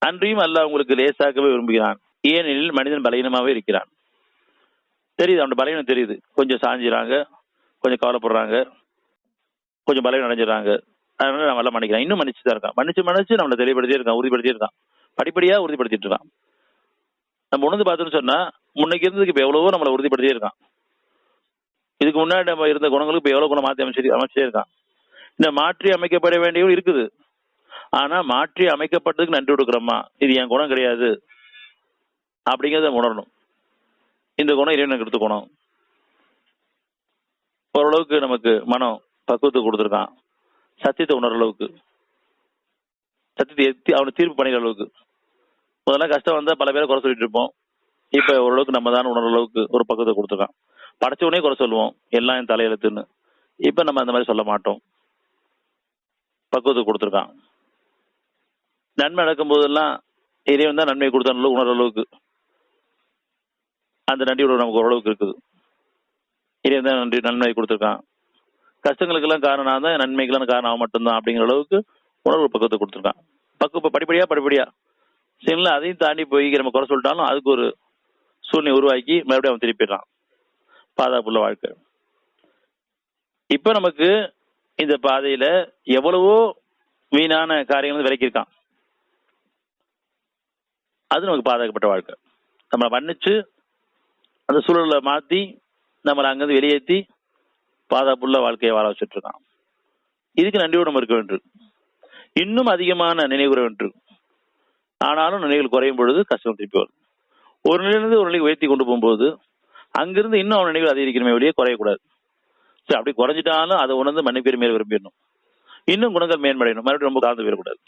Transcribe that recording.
அன்றியும் அல்லாஹ் உங்களுக்கு லேசாக்கவே விரும்புகிறான். ஏனெனில் மனிதன் பலகீனமாகவே இருக்கிறான். தெரியுது, அவனோட பலகீனம் தெரியுது. கொஞ்சம் சாஞ்சிடறாங்க, கொஞ்சம் கவலைப்படுறாங்க, கொஞ்சம் பலகீனம் அடைஞ்சிடறாங்க. அதனால நம்ம எல்லாம் மன்னிக்கிறான். இன்னும் மன்னிச்சு தான் இருக்கான். மன்னிச்சு நம்மளை தெளிவுபடுத்தியே இருக்கான், உறுதிப்படுத்தியே இருக்கான். படிப்படியா உறுதிப்படுத்திட்டு இருக்கான். நம்ம உணர்ந்து பார்த்தோம்னு சொன்னா முன்னைக்கு இருந்ததுக்கு இப்ப எவ்வளவோ நம்மளை உறுதிப்படுத்தியே இருக்கான். இதுக்கு முன்னாடி நம்ம இருந்த குணங்களுக்கு இப்ப எவ்வளவு குணம் மாற்றி அமைச்சே இருக்கான். இந்த மாற்றி அமைக்கப்பட வேண்டியவும் இருக்குது. ஆனா மாற்றி அமைக்கப்பட்டதுக்கு நன்றி கொடுக்குறோமா, இது என் குணம் கிடையாது அப்படிங்கிறத உணரணும். இந்த குணம் இறைவனுக்கு எடுத்து குணம். ஓரளவுக்கு நமக்கு மனம் பக்குவத்தை கொடுத்துருக்கான். சத்தியத்தை உணர்ற அளவுக்கு, சத்தியத்தை அவனை தீர்ப்பு பண்ணிக்கிற அளவுக்கு. முதல்ல கஷ்டம் வந்தா பல பேரை குறை சொல்லிட்டு இருப்போம். இப்ப ஓரளவுக்கு நம்ம தான் உணர்ற அளவுக்கு ஒரு பக்குவத்தை கொடுத்துருக்கான். படைச்சவனே குறை சொல்லுவோம், எல்லாம் என் தலையெழுத்துன்னு. இப்ப நம்ம அந்த மாதிரி சொல்ல மாட்டோம். பக்குவத்தை கொடுத்துருக்கான். நன்மை நடக்கும் போதெல்லாம் இறைவன் தான் நன்மை கொடுத்த உணர்ற அளவுக்கு அந்த நன்றியோட நமக்கு ஓரளவுக்கு இருக்குது. இறைவன் தான் நன்மை கொடுத்துருக்கான். கஷ்டங்களுக்கெல்லாம் காரணம் தான், நன்மைக்கெல்லாம் காரணம் மட்டும்தான் அப்படிங்கிற அளவுக்கு உணர்வு பக்குவத்தை கொடுத்துருக்கான். படிப்படியா சரிங்களா. அதையும் தாண்டி போய் நம்ம குறை சொல்லிட்டாலும் அதுக்கு ஒரு சூழ்நிலை உருவாக்கி மறுபடியும் அவன் திருப்பிடுறான். பாதுகாப்புள்ள வாழ்க்கை. இப்ப நமக்கு இந்த பாதையில எவ்வளவோ வீணான காரியங்கள் விலக்கியிருக்கான். அது நமக்கு பாதுகாக்கப்பட்ட வாழ்க்கை. நம்மளை மன்னிச்சு அந்த சூழலை மாத்தி நம்மளை அங்கிருந்து வெளியேற்றி பாதுகாப்புள்ள வாழ்க்கையை வாழ வச்சுட்டு இருக்கான். இதுக்கு நன்றியோடு நம்ம இருக்க வேண்டும். இன்னும் அதிகமான நினைவுற வேண்டும். ஆனாலும் நினைவுகள் குறையும் பொழுது கஷ்டம் திருப்பி வரும். ஒரு நிலையிலிருந்து ஒரு நிலைக்கு உயர்த்தி கொண்டு போகும்போது அங்கிருந்து இன்னும் அவன் நினைவுகள் அதிகரிக்கணுமே வெளியே குறையக்கூடாது. சரி, அப்படி குறைஞ்சிட்டாலும் அதை உணர்ந்து மன்னிப்பேர் மேல் விரும்பிடணும். இன்னும் குணங்கள் மேன்மடையணும். மறுபடியும் ரொம்ப காந்து போயிடக்கூடாது.